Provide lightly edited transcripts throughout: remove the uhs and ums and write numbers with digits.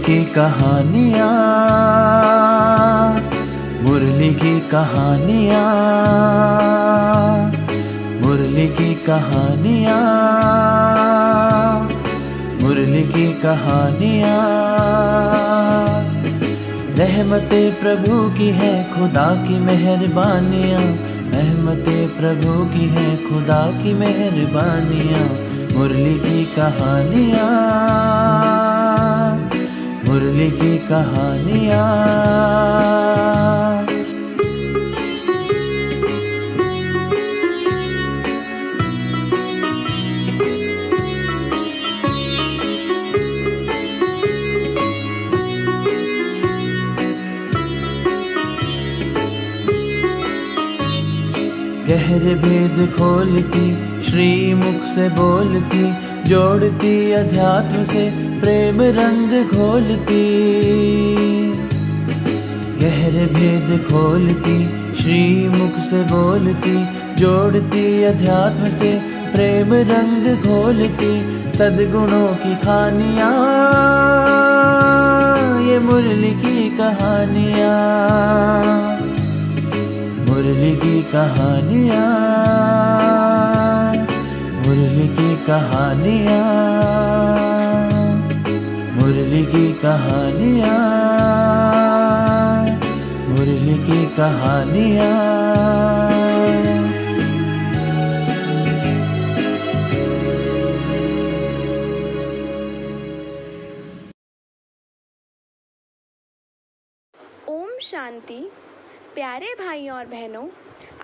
की कहानियाँ, मुरली की कहानियाँ, मुरली की कहानियाँ, मुरली की कहानियाँ। रहमते प्रभु की है खुदा की मेहरबानियाँ, रहमते प्रभु की है खुदा की मेहरबानियाँ। मुरली की कहानियाँ, मुरली की कहानियाँ। गहरे भेद खोलती, श्रीमुख से बोलती, जोड़ती अध्यात्म से प्रेम रंग घोलती। गहरे भेद खोलती, श्रीमुख से बोलती, जोड़ती अध्यात्म से प्रेम रंग घोलती। सद्गुणों की खानियाँ, ये मुरली की कहानियाँ, मुरली की कहानियाँ, मुरली की कहानियाँ, मुरली की कहानियाँ, मुरली की कहानियाँ। ओम शांति। प्यारे भाइयों और बहनों,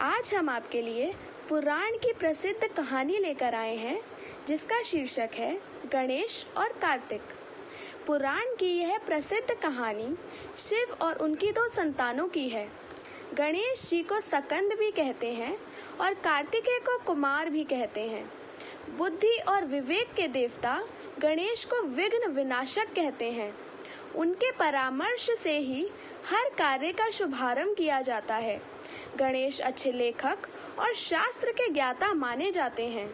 आज हम आपके लिए पुराण की प्रसिद्ध कहानी लेकर आए हैं जिसका शीर्षक है गणेश और कार्तिक। पुराण की यह प्रसिद्ध कहानी शिव और उनकी दो संतानों की है। गणेश जी को सकंद भी कहते हैं और कार्तिकेय को कुमार भी कहते हैं। बुद्धि और विवेक के देवता गणेश को विघ्न विनाशक कहते हैं। उनके परामर्श से ही हर कार्य का शुभारंभ किया जाता है। गणेश अच्छे लेखक और शास्त्र के ज्ञाता माने जाते हैं।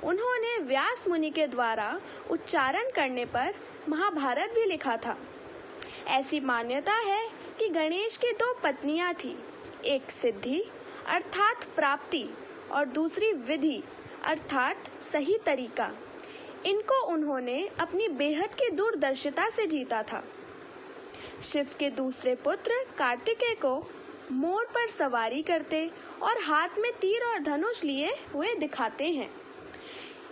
उन्होंने व्यास मुनि के द्वारा उच्चारण करने पर महाभारत भी लिखा था। ऐसी मान्यता है कि गणेश की दो पत्नियां थी, एक सिद्धि अर्थात प्राप्ति और दूसरी विधि अर्थात सही तरीका। इनको उन्होंने अपनी बेहद की दूरदर्शिता से जीता था। शिव के दूसरे पुत्र कार्तिकेय को मोर पर सवारी करते और हाथ में तीर और धनुष लिए हुए दिखाते हैं।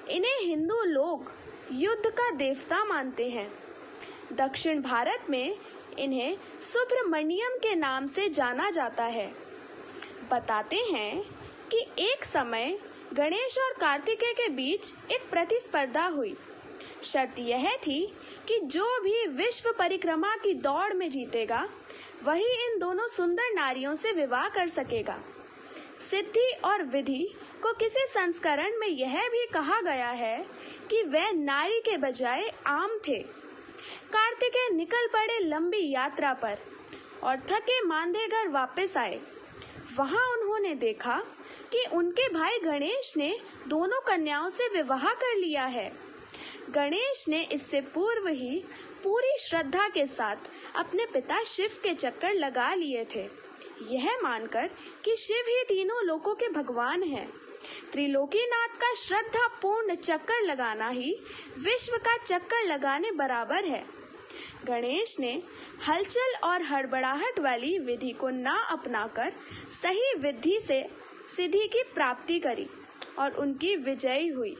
इन्हें हिंदू लोग युद्ध का देवता मानते हैं। दक्षिण भारत में इन्हें सुब्रमण्यम के नाम से जाना जाता है। बताते हैं कि एक समय गणेश और कार्तिकेय के बीच एक प्रतिस्पर्धा हुई। शर्त यह थी कि जो भी विश्व परिक्रमा की दौड़ में जीतेगा वही इन दोनों सुंदर नारियों से विवाह कर सकेगा। सिद्धि और विधि को किसी संस्करण में यह भी कहा गया है कि वह नारी के बजाय आम थे। कार्तिकेय निकल पड़े लंबी यात्रा पर और थके मांदे घर वापस आए। वहां उन्होंने देखा कि उनके भाई गणेश ने दोनों कन्याओं से विवाह कर लिया है। गणेश ने इससे पूर्व ही पूरी श्रद्धा के साथ अपने पिता शिव के चक्कर लगा लिए थे, यह मानकर कि शिव ही तीनों लोकों के भगवान हैं। त्रिलोकीनाथ का श्रद्धा पूर्ण चक्कर लगाना ही विश्व का चक्कर लगाने बराबर है। गणेश ने हलचल और हड़बड़ाहट वाली विधि को ना अपनाकर सही विधि से सिद्धि की प्राप्ति करी और उनकी विजय हुई।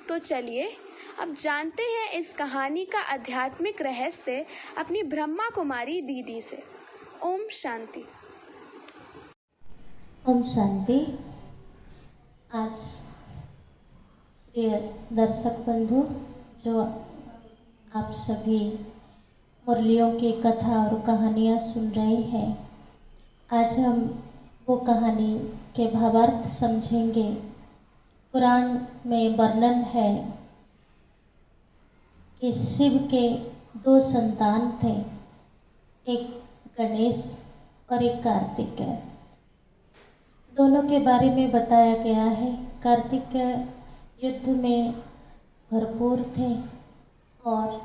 तो चलिए अब जानते हैं इस कहानी का आध्यात्मिक रहस्य अपनी ब्रह्मा कुमारी दीदी से। ओम शांति। ओम शांति। आज प्रिय दर्शक बंधु, जो आप सभी मुरलियों की कथा और कहानियाँ सुन रहे हैं, आज हम वो कहानी के भावार्थ समझेंगे। पुराण में वर्णन है कि शिव के दो संतान थे, एक गणेश और एक कार्तिकेय। दोनों के बारे में बताया गया है। कार्तिकेय युद्ध में भरपूर थे और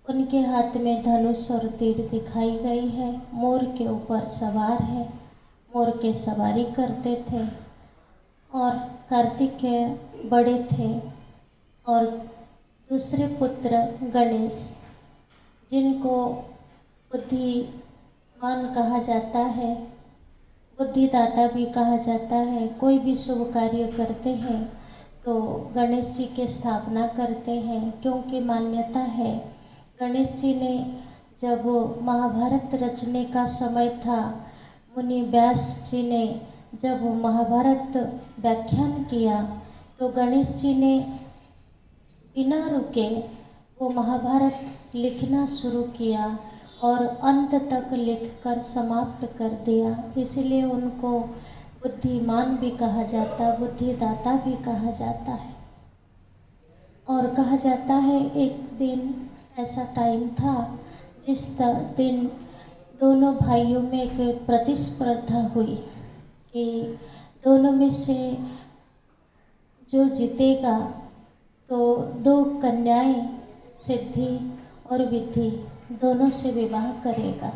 उनके हाथ में धनुष और तीर दिखाई गई है। मोर के ऊपर सवार है, मोर के सवारी करते थे। और कार्तिकेय बड़े थे और दूसरे पुत्र गणेश, जिनको बुद्धिमान कहा जाता है, बुद्धिदाता भी कहा जाता है। कोई भी शुभ कार्य करते हैं तो गणेश जी की स्थापना करते हैं, क्योंकि मान्यता है गणेश जी ने जब महाभारत रचने का समय था, मुनि व्यास जी ने जब महाभारत व्याख्यान किया तो गणेश जी ने बिना रुके वो महाभारत लिखना शुरू किया और अंत तक लिखकर समाप्त कर दिया। इसलिए उनको बुद्धिमान भी कहा जाता, बुद्धिदाता भी कहा जाता है। और कहा जाता है एक दिन ऐसा टाइम था जिस दिन दोनों भाइयों में एक प्रतिस्पर्धा हुई कि दोनों में से जो जीतेगा तो 2 कन्याएं सिद्धि और विद्धि दोनों से विवाह करेगा।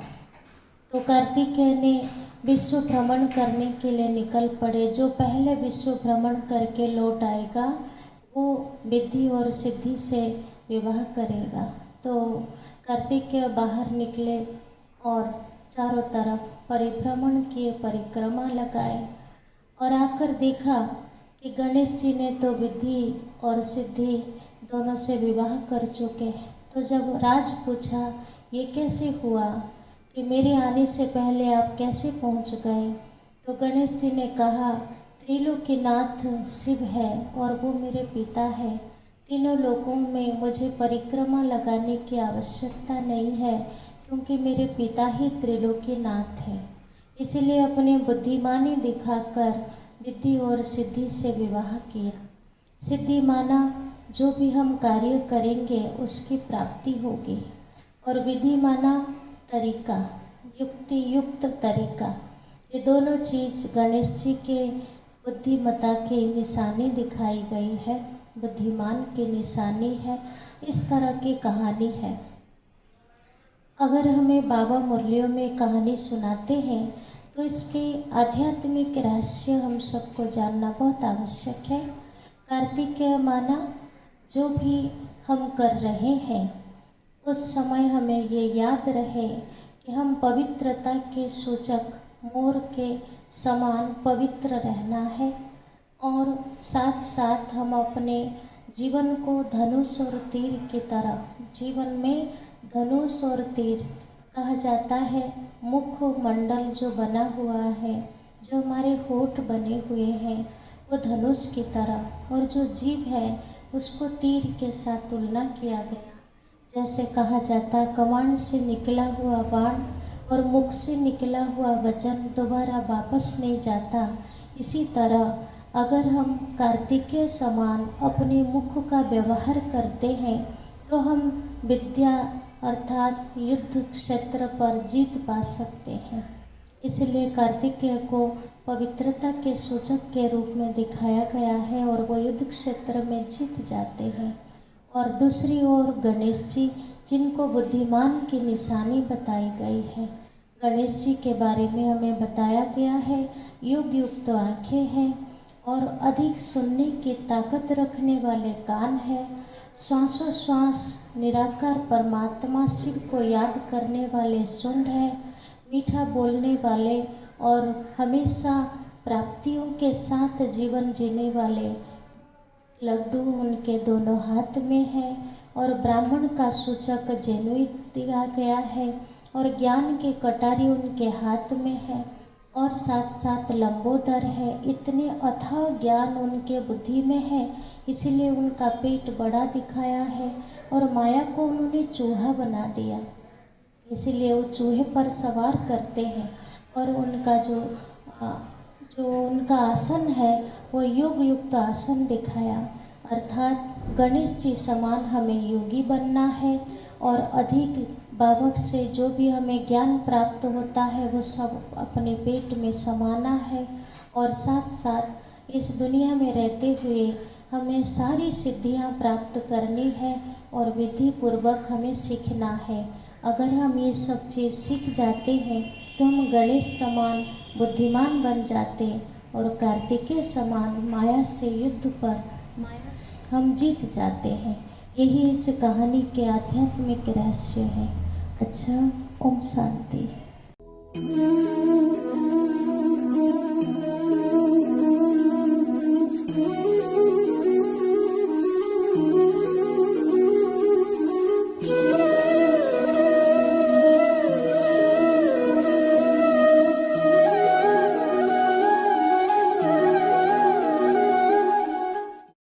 तो कार्तिकेय ने विश्व भ्रमण करने के लिए निकल पड़े। जो पहले विश्व भ्रमण करके लौट आएगा वो विद्धि और सिद्धि से विवाह करेगा। तो कार्तिकेय बाहर निकले और चारों तरफ परिभ्रमण किए, परिक्रमा लगाए और आकर देखा कि गणेश जी ने तो विद्धि और सिद्धि दोनों से विवाह कर चुके हैं। तो जब राज पूछा ये कैसे हुआ कि मेरे आने से पहले आप कैसे पहुंच गए, तो गणेश जी ने कहा त्रिलोकीनाथ शिव है और वो मेरे पिता है। तीनों लोकों में मुझे परिक्रमा लगाने की आवश्यकता नहीं है, क्योंकि मेरे पिता ही त्रिलोकीनाथ है। इसीलिए अपने बुद्धिमानी दिखाकर विद्धि और सिद्धि से विवाह किया। सिद्धि माना जो भी हम कार्य करेंगे उसकी प्राप्ति होगी, और विधि माना तरीका, युक्ति युक्त तरीका। ये दोनों चीज़ गणेश जी के बुद्धिमता की निशानी दिखाई गई है, बुद्धिमान की निशानी है। इस तरह की कहानी है। अगर हमें बाबा मुरलियों में कहानी सुनाते हैं तो इसके आध्यात्मिक रहस्य हम सबको जानना बहुत आवश्यक है। कार्तिकेय माना जो भी हम कर रहे हैं उस समय हमें ये याद रहे कि हम पवित्रता के सूचक मोर के समान पवित्र रहना है, और साथ साथ हम अपने जीवन को धनुष और तीर की तरह, जीवन में धनुष और तीर कहा जाता है। मुख मंडल जो बना हुआ है, जो हमारे होठ बने हुए हैं वो धनुष की तरह, और जो जीभ है उसको तीर के साथ तुलना किया गया। जैसे कहा जाता कमांड से निकला हुआ बाण और मुख से निकला हुआ वचन दोबारा वापस नहीं जाता। इसी तरह अगर हम कार्तिकेय समान अपने मुख का व्यवहार करते हैं तो हम विद्या अर्थात युद्ध क्षेत्र पर जीत पा सकते हैं। इसलिए कार्तिकेय को पवित्रता के सूचक के रूप में दिखाया गया है और वो युद्ध क्षेत्र में जीत जाते हैं। और दूसरी ओर गणेश जी, जिनको बुद्धिमान की निशानी बताई गई है। गणेश जी के बारे में हमें बताया गया है युग युक्त आँखें हैं और अधिक सुनने की ताकत रखने वाले कान हैं, श्वासोश्वास निराकार परमात्मा शिव को याद करने वाले सुंड है, मीठा बोलने वाले और हमेशा प्राप्तियों के साथ जीवन जीने वाले लड्डू उनके दोनों हाथ में है, और ब्राह्मण का सूचक जेनुई दिया गया है, और ज्ञान की कटारी उनके हाथ में है, और साथ साथ लंबोदर है। इतने अथाह ज्ञान उनके बुद्धि में है, इसीलिए उनका पेट बड़ा दिखाया है, और माया को उन्होंने चूहा बना दिया, इसीलिए वो चूहे पर सवार करते हैं। और उनका जो उनका आसन है वो योग युक्त आसन दिखाया, अर्थात गणेश जी समान हमें योगी बनना है, और अधिक बाबा से जो भी हमें ज्ञान प्राप्त होता है वो सब अपने पेट में समाना है, और साथ साथ इस दुनिया में रहते हुए हमें सारी सिद्धियां प्राप्त करनी है और विधि पूर्वक हमें सीखना है। अगर हम ये सब चीज़ सीख जाते हैं तो हम गणेश समान बुद्धिमान बन जाते और कार्तिकेय समान माया से युद्ध पर माया हम जीत जाते हैं। यही इस कहानी के आध्यात्मिक रहस्य है। अच्छा, ओम शांति।